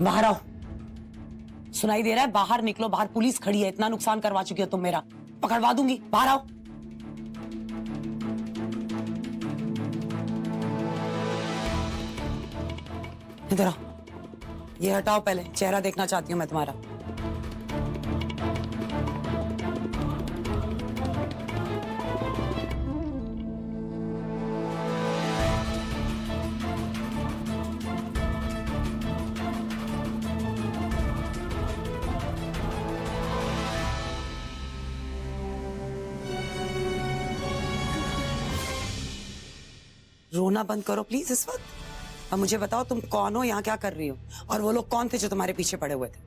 बाहर आओ। सुनाई दे रहा है? बाहर निकलो, बाहर पुलिस खड़ी है। इतना नुकसान करवा चुकी हो तुम मेरा, पकड़वा दूंगी। बाहर आओ। इधर आओ। ये हटाओ, पहले चेहरा देखना चाहती हूँ मैं तुम्हारा। रोना बंद करो प्लीज इस वक्त। अब मुझे बताओ तुम कौन हो, यहाँ क्या कर रही हो, और वो लोग कौन थे जो तुम्हारे पीछे पड़े हुए थे?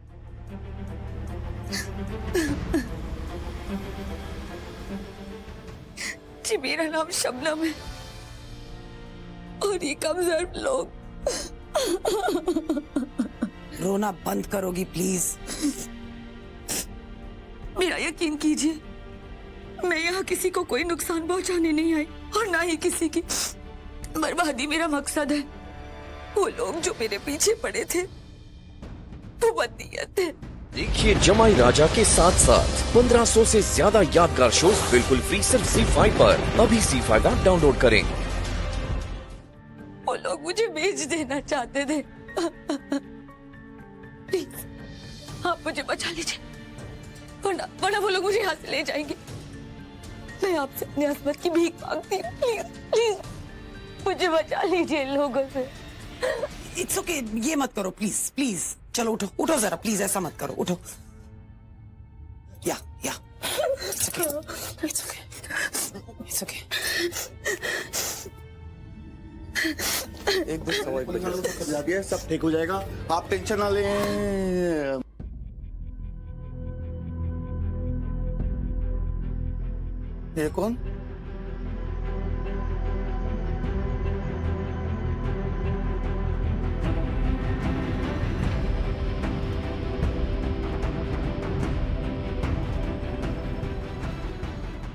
जी मेरा नाम शबनम है और ये कमजोर लोग। रोना बंद करोगी प्लीज? मेरा यकीन कीजिए, मैं यहाँ किसी को कोई नुकसान पहुंचाने नहीं आई और ना ही किसी की बर्बादी मेरा मकसद है। वो लोग जो मेरे पीछे पड़े थे वो बदनीयत थे। देखिए जमाई राजा के साथ साथ 1500 से ज्यादा यादगार शोज बिल्कुल फ्री सिर्फ ZEE5 पर। अभी ZEE5 ऐप डाउनलोड करें। वो लोग मुझे बेच देना चाहते थे। प्लीज आप मुझे बचा लीजिए, वरना वो लोग मुझे यहाँ से ले जाएंगे। मैं आपसे अपनी असमत की भीख मांगती हूँ, प्लीज प्लीज मुझे बचा लीजिए इन लोगों से। इट्स ओके, ये मत करो प्लीज प्लीज। चलो उठो उठो जरा प्लीज, ऐसा मत करो, उठो। या it's okay, it's okay, it's okay. एक दो सब ठीक हो जाएगा, आप टेंशन ना लें। ये कौन?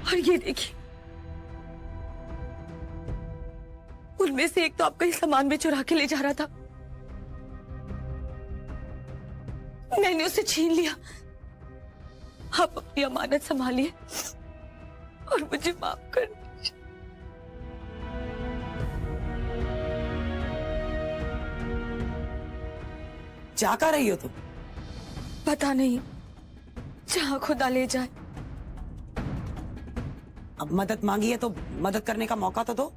और ये देखिए, उनमें से एक तो आपका ही सामान भी चुरा के ले जा रहा था। मैंने उसे छीन लिया। आप अपनी अमानत संभालिए और मुझे माफ कर दीजिए। जा कर रही हो तुम? पता नहीं, जहां खुदा ले जाए। अब मदद मांगी है तो मदद करने का मौका तो दो।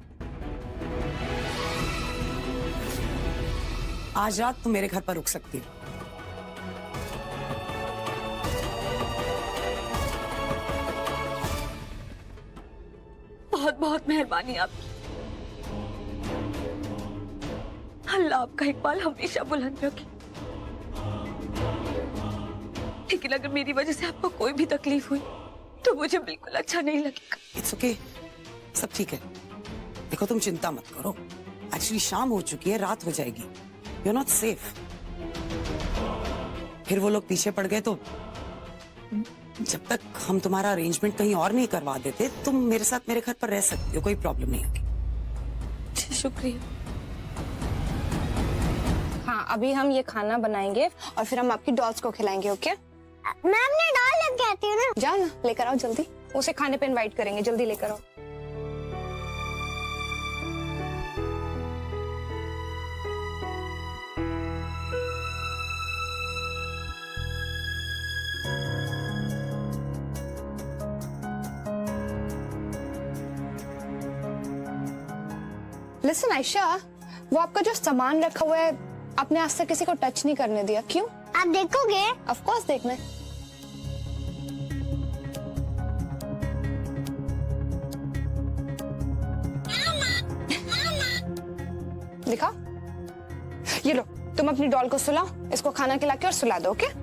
आज रात तुम मेरे घर पर रुक सकती हो। बहुत बहुत मेहरबानी आपकी। अल्लाह आपका इकबाल हमेशा बुलंद रखे। लेकिन अगर मेरी वजह से आपको कोई भी तकलीफ हुई तो मुझे बिल्कुल अच्छा नहीं लगेगा। इट्स ओके, सब ठीक है। देखो तुम चिंता मत करो, एक्चुअली शाम हो चुकी है, रात हो जाएगी। You are not safe. फिर वो लोग पीछे पड़ गए तो जब तक हम तुम्हारा अरेंजमेंट कहीं और नहीं करवा देते, तुम मेरे साथ मेरे घर पर रह सकती हो, कोई प्रॉब्लम नहीं होगी। जी शुक्रिया। हाँ, अभी हम ये खाना बनाएंगे और फिर हम आपकी डॉल्स को खिलाएंगे। ओके मैम ने डॉल लेके आती हूँ ना। जाओ ना, लेकर आओ जल्दी। उसे खाने पे इनवाइट करेंगे, जल्दी लेकर आओ। लिसन आयशा, वो आपका जो सामान रखा हुआ है आपने आज तक किसी को टच नहीं करने दिया, क्यों? आप देखोगे? ऑफ कोर्स देखना है। दिखा, ये लो, तुम अपनी डॉल को सुलाओ, इसको खाना खिला के और सुला दो। ओके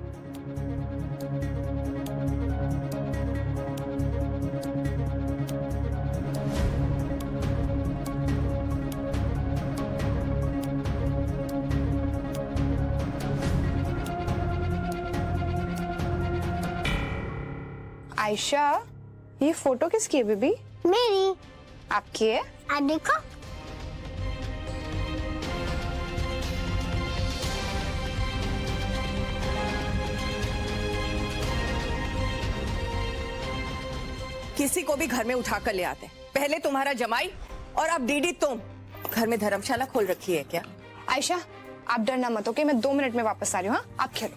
आयशा, ये फोटो किसकी है बेबी? मेरी। आपकी है? आप देखो। किसी को भी घर में उठा कर ले आते हैं। पहले तुम्हारा जमाई और अब दीदी तुम। घर में धर्मशाला खोल रखी है क्या? आयशा, आप डरना मत, ओके? मैं 2 मिनट में वापस आ रही हूँ। हाँ, आप खेलो।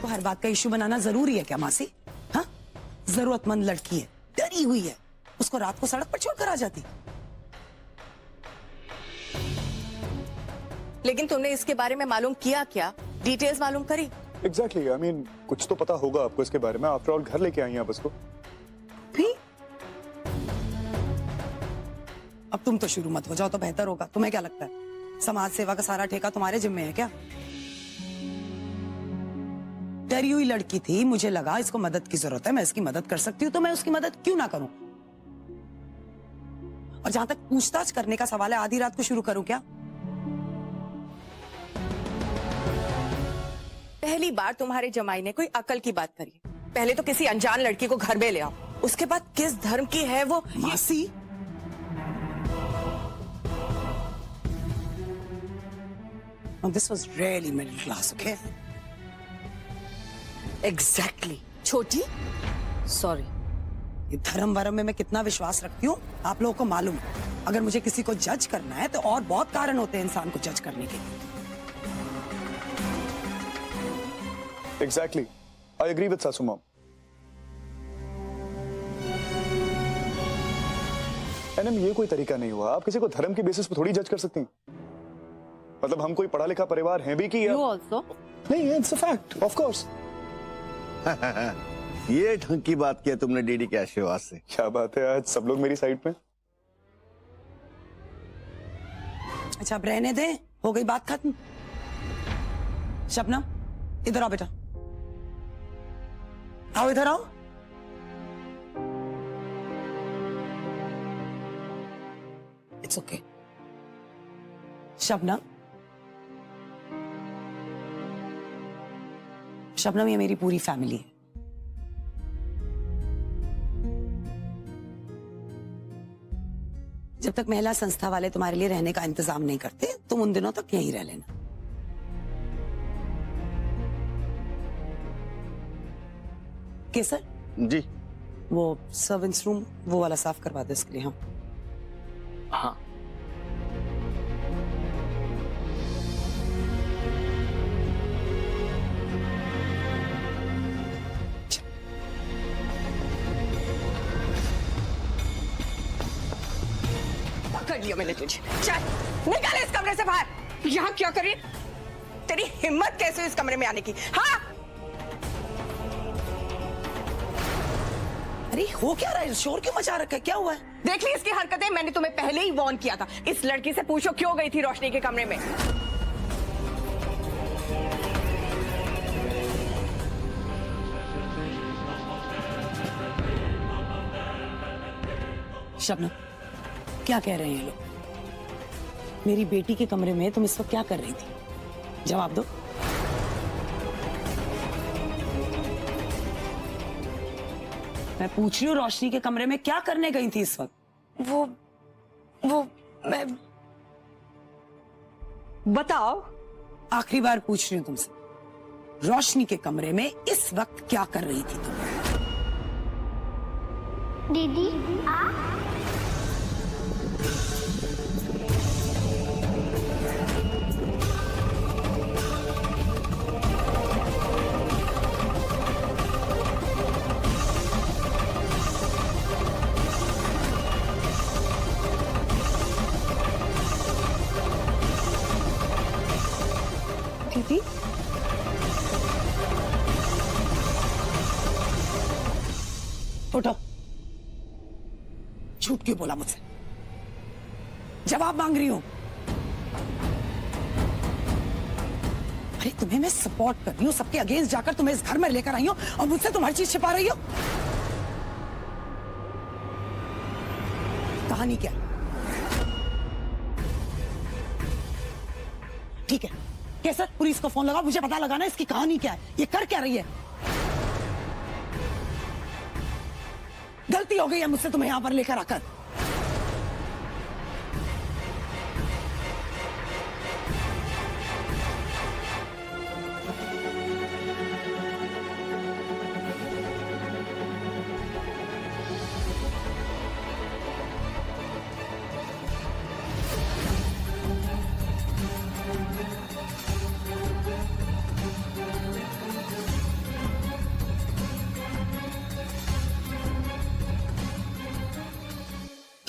तो हर बात का इशू बनाना जरूरी है क्या मासी? हाँ, जरूरतमंद लड़की है, डरी हुई है, उसको रात को सड़क पर छोड़कर आ जाती। लेकिन तुमने इसके बारे में मालूम किया क्या? डिटेल्स मालूम करी? एग्जैक्टली, आई मीन कुछ तो पता होगा आपको इसके बारे में। आफ्टर ऑल घर लेके आई हैं आप उसको। भी अब तुम तो शुरू मत हो जाओ तो बेहतर होगा। तुम्हें क्या लगता है समाज सेवा का सारा ठेका तुम्हारे जिम्मे है क्या? डरी हुई लड़की थी, मुझे लगा इसको मदद की जरूरत है, मैं इसकी मदद कर सकती हूँ, तो मैं उसकी मदद क्यों ना करूं? और जहां तक पूछताछ करने का सवाल है, आधी रात को शुरू करूं क्या? पहली बार तुम्हारे जमाई ने कोई अकल की बात करी। पहले तो किसी अनजान लड़की को घर में ले आओ, उसके बाद किस धर्म की है वो। मासी, this was really middle class, okay? Exactly. छोटी, सॉरी। ये धर्म वरम में मैं कितना विश्वास रखती हूँ आप लोगों को मालूम है। अगर मुझे किसी को जज करना है तो और बहुत कारण होते हैं इंसान को जज करने के लिए। एग्जैक्टली, आई एग्री विद सासू मॉम। एनएम, ये कोई तरीका नहीं हुआ। आप किसी को धर्म के बेसिस पे थोड़ी जज कर सकती हैं। मतलब हम कोई पढ़ा लिखा परिवार हैं भी कि यू ऑल्सो? नहीं, it's a fact, of course. ये ढंग की बात किया तुमने डीडी के आशीर्वाद से। क्या बात है, आज सब लोग मेरी साइड पे। अच्छा, अब रहने दे, हो गई बात खत्म। शबनम, इधर आओ बेटा, आओ इधर आओ। It's okay. शबनम, शबनम, ये मेरी पूरी फैमिली है। जब तक महिला संस्था वाले तुम्हारे लिए रहने का इंतजाम नहीं करते, तुम उन दिनों तक यहीं रह लेना। केसर जी। वो सर्वेंट्स रूम वो वाला साफ करवा दो इसके लिए। हाँ हाँ। कर लिया मैंने तुझे। चल निकाल इस कमरे से बाहर। यहाँ क्या करी? तेरी हिम्मत कैसे हुई इस कमरे में आने की? हाँ, अरे हो क्या रहा है? शोर क्यों मचा रखा है? क्या हुआ है? देख ली इसकी हरकतें। मैंने तुम्हें पहले ही वार्न किया था। इस लड़की से पूछो क्यों गई थी रोशनी के कमरे में। शबनम, क्या कह रहे हैं ये लोग? मेरी बेटी के कमरे में तुम इस वक्त क्या कर रही थी? जवाब दो। मैं पूछ रही हूँ, रोशनी के कमरे में क्या करने गई थी इस वक्त? वो मैं बताओ। आखिरी बार पूछ रही हूँ तुमसे, रोशनी के कमरे में इस वक्त क्या कर रही थी तुम? दीदी आप दीदी, उठो। झूठ क्यों बोला मुझसे? जवाब मांग रही हूं। अरे तुम्हें मैं सपोर्ट कर रही हूं, सबके अगेंस्ट जाकर तुम्हें इस घर में लेकर आई हूं और मुझसे तुम हर चीज छिपा रही हो। कहानी क्या? ठीक है केसर, पुलिस को फोन लगाओ, मुझे पता लगाना इसकी कहानी क्या है, ये कर क्या रही है। गलती हो गई है मुझसे तुम्हें यहां पर लेकर आकर।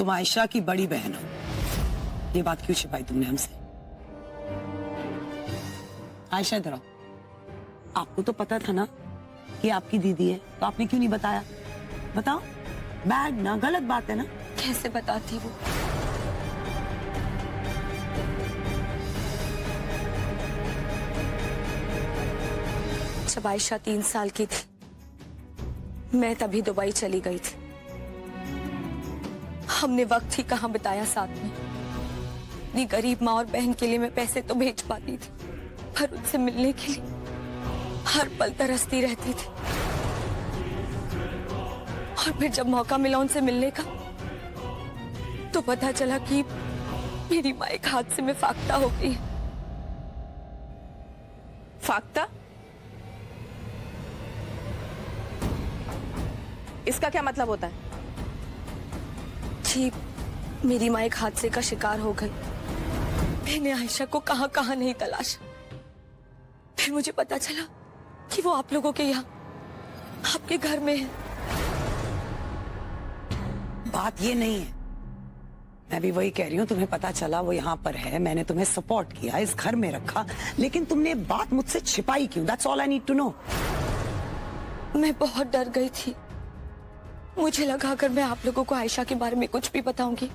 तुम आयशा की बड़ी बहन हो। ये बात क्यों छिपाई तुमने हमसे? आयशा इधर आओ। आपको तो पता था ना कि आपकी दीदी है, तो आपने क्यों नहीं बताया? बताओ। बैड ना, गलत बात है ना। कैसे बताती वो? जब आयशा 3 साल की थी, मैं तभी दुबई चली गई थी। हमने वक्त ही कहाँ बिताया साथ में। अपनी गरीब माँ और बहन के लिए मैं पैसे तो भेज पाती थी, पर उनसे मिलने के लिए हर पल तरसती रहती थी। और फिर जब मौका मिला उनसे मिलने का, तो पता चला कि मेरी माँ एक हादसे में फाख्ता हो गई है। फाख्ता? इसका क्या मतलब होता है? जी, मेरी माँ एक हादसे का शिकार हो गई। मैंने आयशा को कहां कहां नहीं तलाशा, फिर मुझे पता चला कि वो आप लोगों के यहाँ, आपके घर में है। बात ये नहीं है, मैं भी वही कह रही हूँ। तुम्हें पता चला वो यहाँ पर है, मैंने तुम्हें सपोर्ट किया, इस घर में रखा, लेकिन तुमने बात मुझसे छिपाई क्यों? That's all I need to know. मैं बहुत डर गई थी। मुझे लगा अगर मैं आप लोगों को आयशा के बारे में कुछ भी बताऊंगी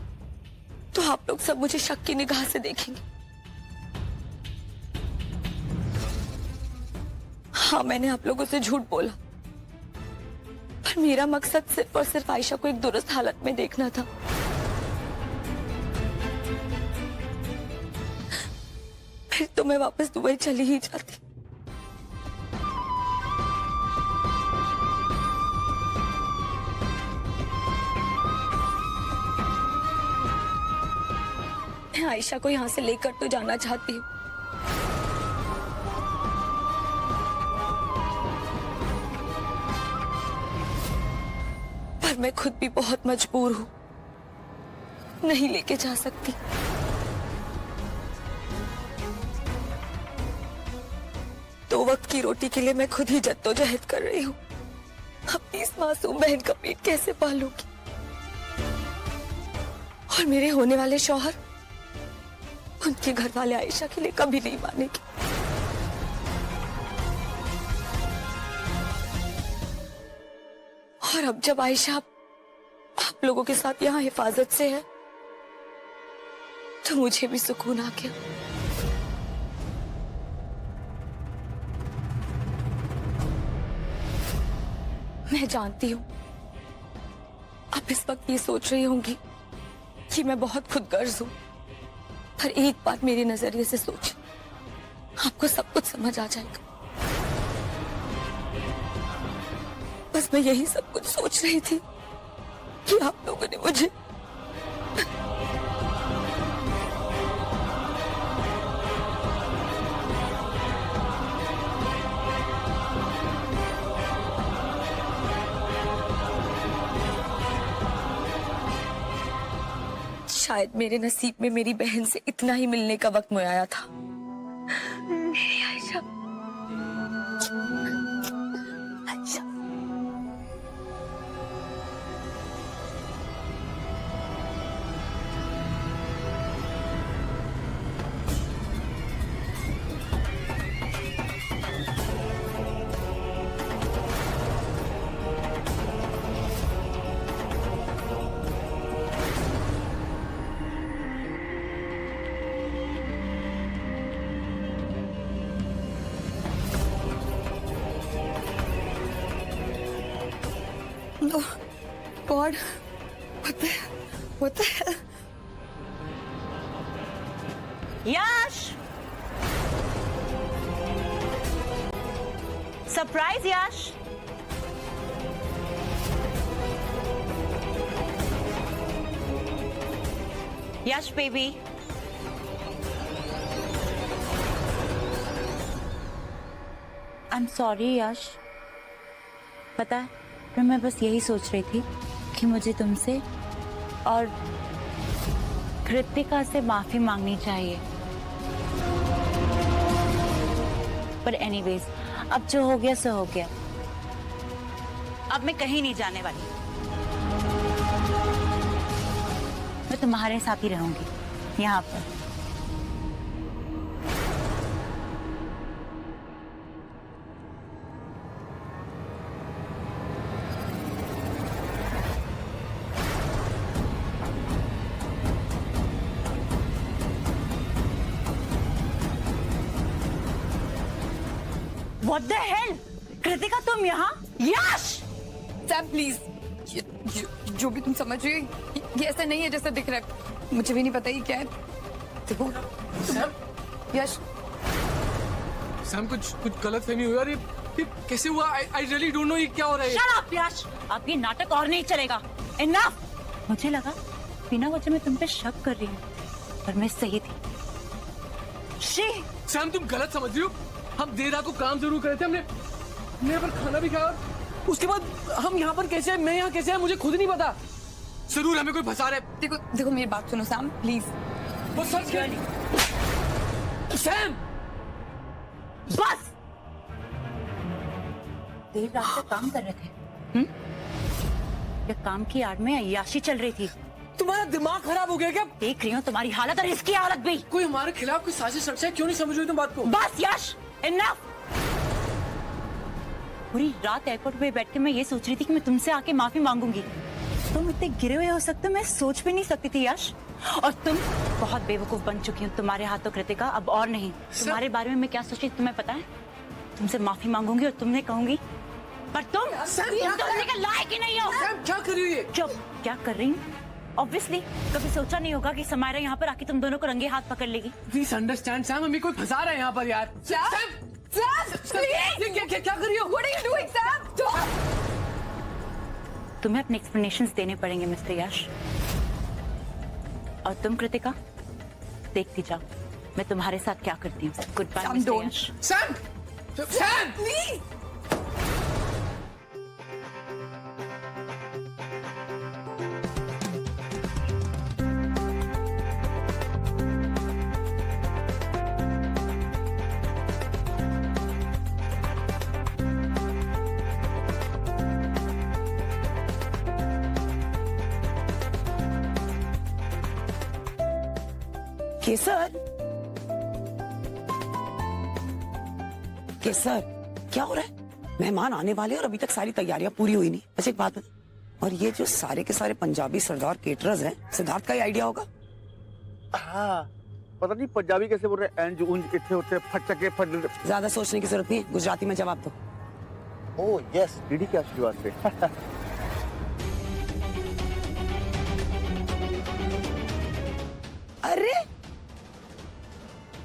तो आप लोग सब मुझे शक की निगाह से देखेंगे। हाँ, मैंने आप लोगों से झूठ बोला, पर मेरा मकसद सिर्फ और सिर्फ आयशा को एक दुरुस्त हालत में देखना था। फिर तो मैं वापस दुबई चली ही जाती। मैं आयशा को यहाँ से लेकर तो जाना चाहती हूँ, पर मैं खुद भी बहुत मजबूर हूँ, नहीं लेके जा सकती। दो वक्त की रोटी के लिए मैं खुद ही जद्दोजहद कर रही हूँ। अपनी इस मासूम बहन का पेट कैसे पालूंगी? और मेरे होने वाले शौहर, उनके घर वाले आयशा के लिए कभी नहीं मानेंगे। और अब जब आयशा आप लोगों के साथ यहाँ हिफाजत से है, तो मुझे भी सुकून आ गया। मैं जानती हूँ आप इस वक्त ये सोच रही होंगी कि मैं बहुत खुदगर्ज हूँ, पर एक बात मेरे नजरिए से सोच, आपको सब कुछ समझ आ जाएगा। बस मैं यही सब कुछ सोच रही थी कि आप लोगों ने मुझे शायद मेरे नसीब में मेरी बहन से इतना ही मिलने का वक्त मुआया था। मेरी Ayesha, Ayesha. No, God, what the hell? Yash, surprise Yash. Yash baby, I am sorry Yash. पता है, पर मैं बस यही सोच रही थी कि मुझे तुमसे और कृतिका से माफी मांगनी चाहिए, पर एनीवेज अब जो हो गया सो हो गया। अब मैं कहीं नहीं जाने वाली। तुम्हारे साथ ही रहूंगी यहाँ पर। What the hell? कृतिका तुम यहाँ? यश! सैम प्लीज, जो भी तुम समझ रही हो ये ऐसा नहीं है जैसा दिख रहा है। मुझे भी नहीं पता ये क्या है। देखो यश, सैम कुछ गलत फहमी हुई। अरे ये कैसे हुआ? आई रियली डोंट नो ये क्या हो रहा है। Shut up, यश! अब ये नाटक और नहीं चलेगा। Enough! मुझे लगा बिना वजह मैं तुम पे शक कर रही हूँ, पर मैं सही थी। सैम तुम गलत समझ रही हो। हम देर रात को काम जरूर करे थे। हमने यहाँ पर खाना भी खाया, उसके बाद हम यहाँ पर कैसे, मैं यहाँ कैसे, मुझे खुद नहीं पता। जरूर हमें कोई फंसा रहा है। देखो मेरी बात सुनो सैम प्लीज। वो सच है। सैम बस! देर रात तक काम कर रहे थे, ये काम की आड़ में अय्याशी चल रही थी। तुम्हारा दिमाग खराब हो गया क्या? देख रही हूँ तुम्हारी हालत और इसकी हालत भी। कोई हमारे खिलाफ कोई साजिश रचा है? क्यों नहीं समझ रही तुम बात को? बस यश, इनफ! पूरी रात एयरपोर्ट पे बैठ के मैं ये सोच रही थी कि मैं तुमसे आके माफी मांगूंगी। तुम इतने गिरे हुए हो सकते मैं सोच भी नहीं सकती थी यश। और तुम बहुत बेवकूफ बन चुकी हो तुम्हारे हाथों कृतिका, अब और नहीं। तुम्हारे बारे में मैं क्या सोच रही थी तुम्हें पता है? तुमसे माफी मांगूंगी और तुमने कहूंगी, पर तुम करने के लायक ही नहीं हो। क्या कर रही है? चुप! क्या कर रही हूँ? ऑब्वियसली कभी सोचा नहीं होगा कि समायरा यहाँ पर आके तुम दोनों को रंगे हाथ पकड़ लेगी। प्लीज अंडरस्टैंड सैम, हमें कोई फंसा रहा है यहाँ पर यार। क्या कर रही हो? What are you doing, Sam? Stop! तुम्हें अपने एक्सप्लेनेशंस देने पड़ेंगे मिस्टर यश। और तुम कृतिका देखती जाओ मैं तुम्हारे साथ क्या करती हूँ। Goodbye mister Yash. Sam! Sam! Please! Kesar, Kesar क्या हो रहा है? मेहमान आने वाले और अभी तक सारी तैयारियां पूरी हुई नहीं। अच्छा एक बात बता, और ये जो सारे के सारे पंजाबी सरदार केटरर्स हैं, सिद्धार्थ का ही आइडिया होगा? हाँ, पता नहीं पंजाबी कैसे बोल रहे, एंज उंज कितने होते हैं, फटके फट। ज्यादा सोचने की जरूरत नहीं है, गुजराती में जवाब दो। ओह यस, डीडी के आशीर्वाद से। अरे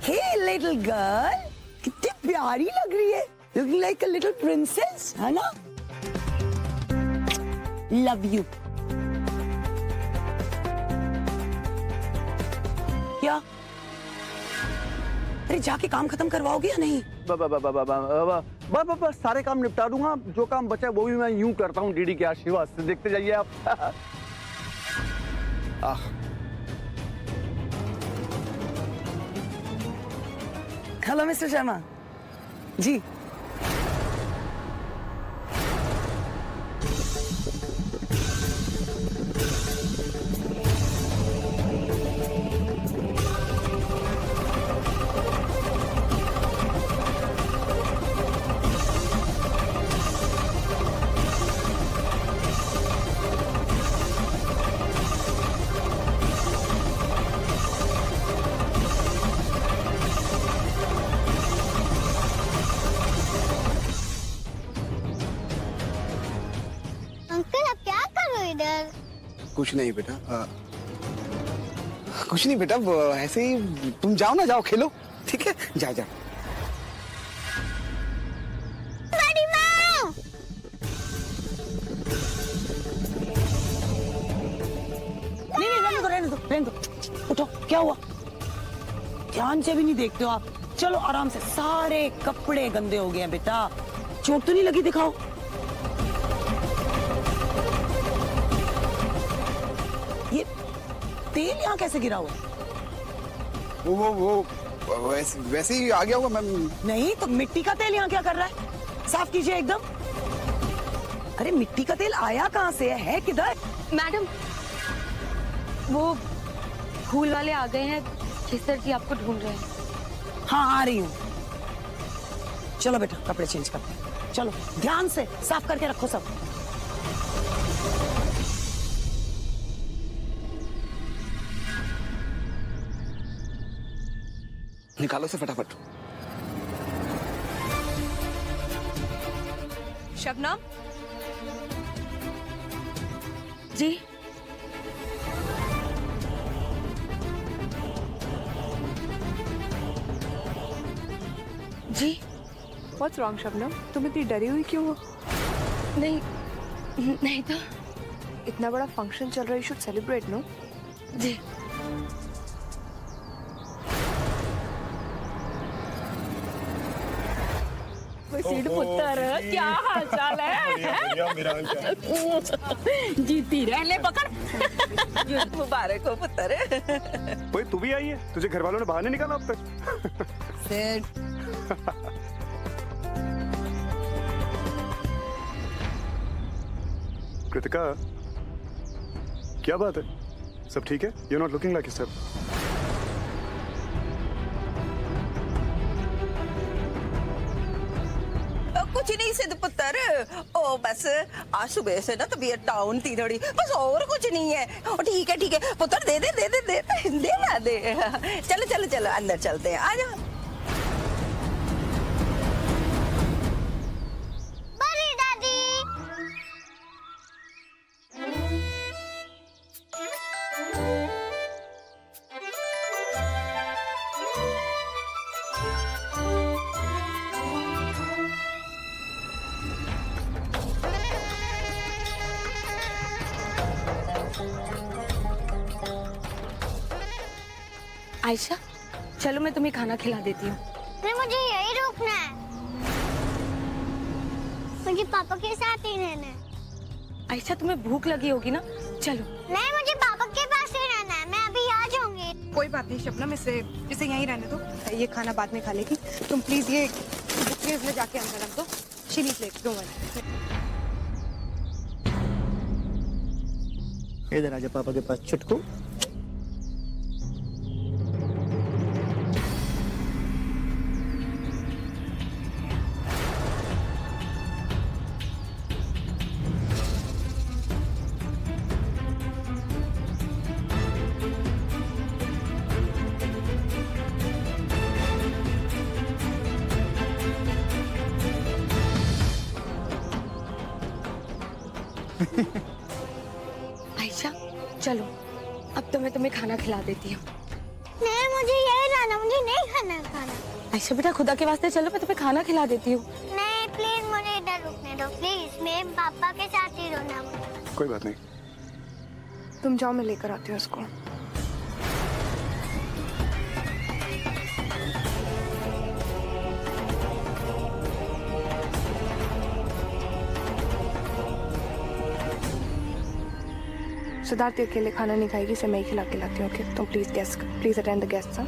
हे लिटिल गर्ल, कितनी प्यारी लग रही है। Looking like a little princess, है ना? Love you. क्या? अरे जाके काम खत्म करवाओगे या नहीं? बस सारे काम निपटा दूंगा, जो काम बचा है वो भी मैं यूं करता हूँ डीडी के आशीर्वाद से। देखते जाइए आप। Hello mister Sharma ji. Uncle आप क्या कर रहे हो इधर? कुछ नहीं बेटा, कुछ नहीं बेटा, ऐसे ही तुम जाओ ना, जाओ खेलो, ठीक है? जाओ जाओ। बड़ी माँ! नहीं रहने दो। उठो, क्या हुआ? ध्यान से भी नहीं देखते हो आप। चलो आराम से, सारे कपड़े गंदे हो गए हैं बेटा। चोट तो नहीं लगी? दिखाओ। ये तेल यहाँ कैसे गिरा हुआ? वो वैसे ही आ गया होगा मैम। नहीं तो मिट्टी का तेल यहाँ क्या कर रहा है? साफ कीजिए एकदम। अरे मिट्टी का तेल आया कहाँ से है किधर? मैडम वो फूल वाले आ गए हैं। केसर जी आपको ढूंढ रहे हैं। हाँ आ रही हूँ। चलो बेटा कपड़े चेंज करते हैं। चलो ध्यान से साफ करके रखो सब। निकालो से फटाफट। शबनम जी जी What's wrong, शबनम? तुम इतनी डरी हुई क्यों हो? नहीं नहीं तो इतना बड़ा फंक्शन चल रहा है, you should celebrate, no? जी सीड पुत्र क्या हाल चाल है? जीती रहने पकड़। मुबारक हो पुत्र। ओए तू भी आई है? तुझे घर वालों ने बाहर नहीं निकाला अब तक? कृतिका क्या बात है? सब ठीक है? You're not looking like yourself. कुछ नहीं सिद्ध पुत्र। ओ बस आज सुबह से ना तबीयत डाउन थी थोड़ी, बस और कुछ नहीं है। ओ ठीक है पुत्र, दे दे दे दे दे दे ना दे। चलो चलो चलो अंदर चलते हैं, आ जाओ। बड़ी दादी आयशा चलो मैं तुम्हें खाना खिला देती हूँ। नहीं, मुझे यही रुकना है। मुझे पापा के साथ ही रहना है। आयशा तुम्हें भूख लगी होगी ना, चलो। नहीं, मुझे पापा के पास ही रहना है। मैं अभी आ जाऊंगी। कोई बात नहीं शबनम, इसे यहीं रहने दो। ये खाना बाद में खा लेगी। तुम प्लीज ये फ्रिज में जाके अंदर रख दो। She needs late, don't worry. इधर आजा पापा के पास छुटकू। आयशा चलो अब तो मैं तुम्हें खाना खिला देती हूँ। नहीं, मुझे यही रहना, मुझे नहीं खाना खाना। आयशा बेटा खुदा के वास्ते चलो, मैं तुम्हें खाना खिला देती हूँ। नहीं प्लीज, मुझे इधर रुकने दो प्लीज। मेरे पापा के साथ ही रहना मुझे। कोई बात नहीं। तुम जाओ, मैं लेकर आती हूँ उसको। सिद्धार्थ अकेले खाना नहीं खाएगी, इसे मैं ही खिला के लाती हूँ। ओके तुम प्लीज अटेंड द गेस्ट्स।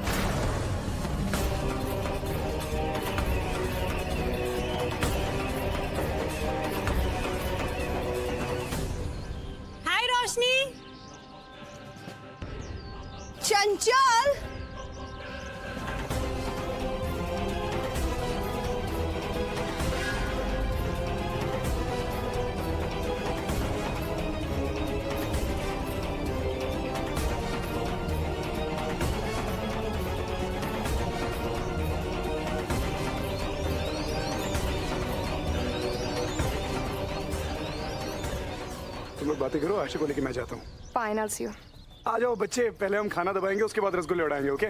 हाय रोशनी। चंचल तुम लोग बातें करो, आयशा को लेके मैं जाता हूँ। Fine, I C you. आ जाओ बच्चे, पहले हम खाना दबाएंगे, उसके बाद रसगुल्ले उड़ाएंगे। ओके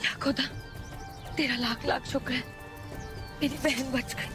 या खुदा तेरा लाख लाख शुक्र है, मेरी बहन बच गई।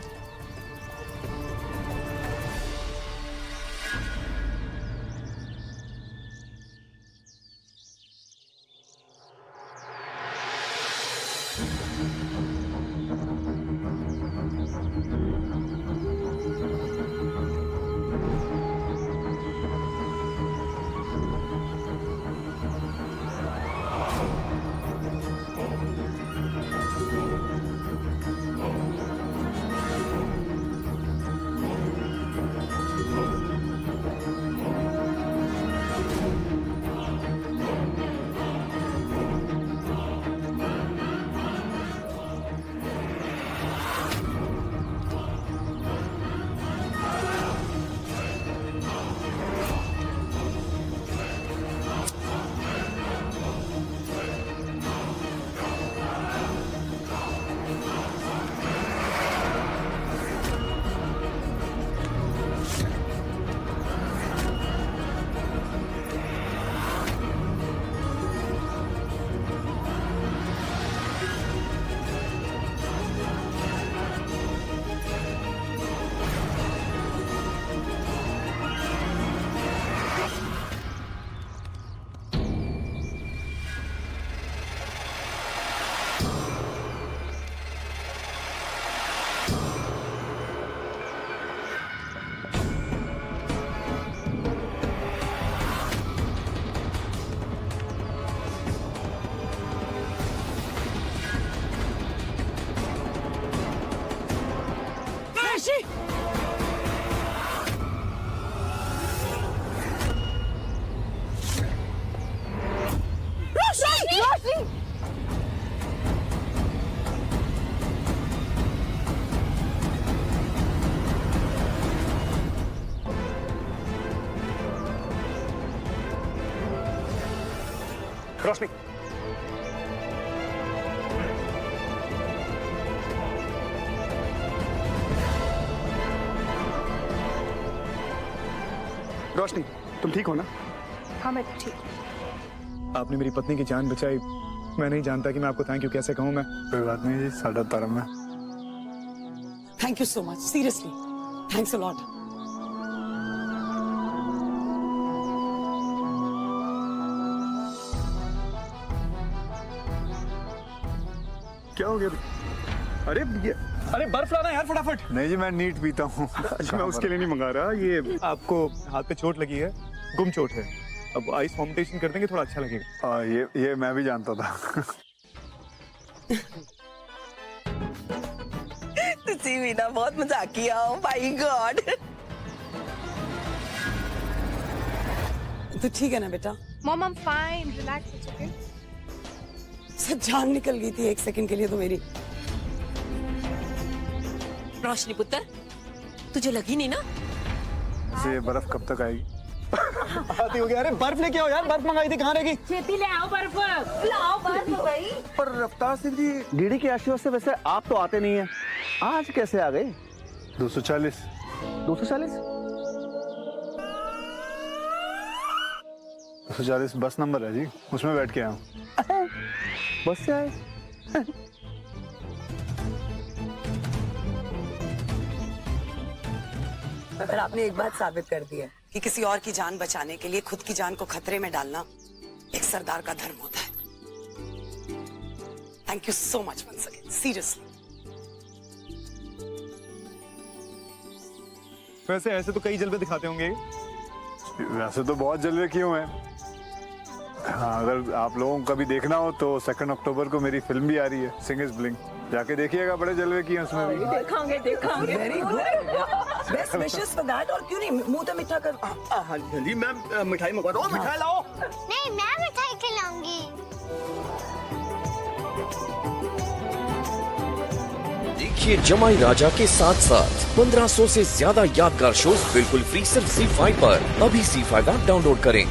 रोशनी रोशनी, तुम ठीक हो ना? हाँ मैं ठीक। आपने मेरी पत्नी की जान बचाई। मैं नहीं जानता कि मैं आपको थैंक यू कैसे कहूँ। मैं कोई बात नहीं जी, साडा धर्म है। Thank you so much, seriously thanks a lot. क्या हो गया? अरे बर्फ लाना यार फटाफट। नहीं जी, मैं नीट पीता हूँ। मैं उसके लिए नहीं मंगा रहा। ये आपको हाथ पे चोट लगी है, गुम चोट है। अब आइस फॉर्मेशन कर देंगे, थोड़ा अच्छा लगेगा। ये मैं भी जानता था। तुसी भी ना बहुत मजाकिया हो, माय गॉड। तो ठीक है ना बेटा? Mom I am fine, relax, it's okay. सब जान निकल गई थी एक सेकंड के लिए तो मेरी। रोशनी पुत्र, तुझे लगी नहीं ना? ये बर्फ कब तक आएगी? आती हो गया। अरे बर्फ लेके आओ यार, बर्फ मंगाई थी, कहाँ रहेगी? छेती ले आओ बर्फ, लाओ बर्फ भाई। पर रफ्तार सिंह जी, डीडी के आशीर्वाद से वैसे आप तो आते नहीं है, आज कैसे आ गए? 240 240 बस नंबर है जी, उसमें बैठ के आया हूँ। बस से आए? पर आपने एक बात साबित कर दी है कि किसी और की जान बचाने के लिए खुद की जान को खतरे में डालना एक सरदार का धर्म होता है। Thank you so much once again, seriously. वैसे ऐसे तो कई जलवे दिखाते होंगे। वैसे तो बहुत जलवे किए हुए हैं। हाँ, अगर आप लोगों को कभी देखना हो तो 2 अक्टूबर को मेरी फिल्म भी आ रही है, सिंग इज ब्लिंग। जाके देखिएगा, बड़े जलवे किए उसमें भी। देखेंगे। Very good, best wishes for that. और क्यों नहीं मुंह तो मीठा कर। हाँ जी, मैं मिठाई मंगवा रहा हूँ। मिठाई लाओ। नहीं, मैं मिठाई खिलाऊंगी। देखिए जमाई राजा के साथ साथ 1500 से ज्यादा यादगार शोज बिल्कुल फ्री सिर्फ ZEE5 पर। अभी ZEE5 ऐप डाउनलोड करें।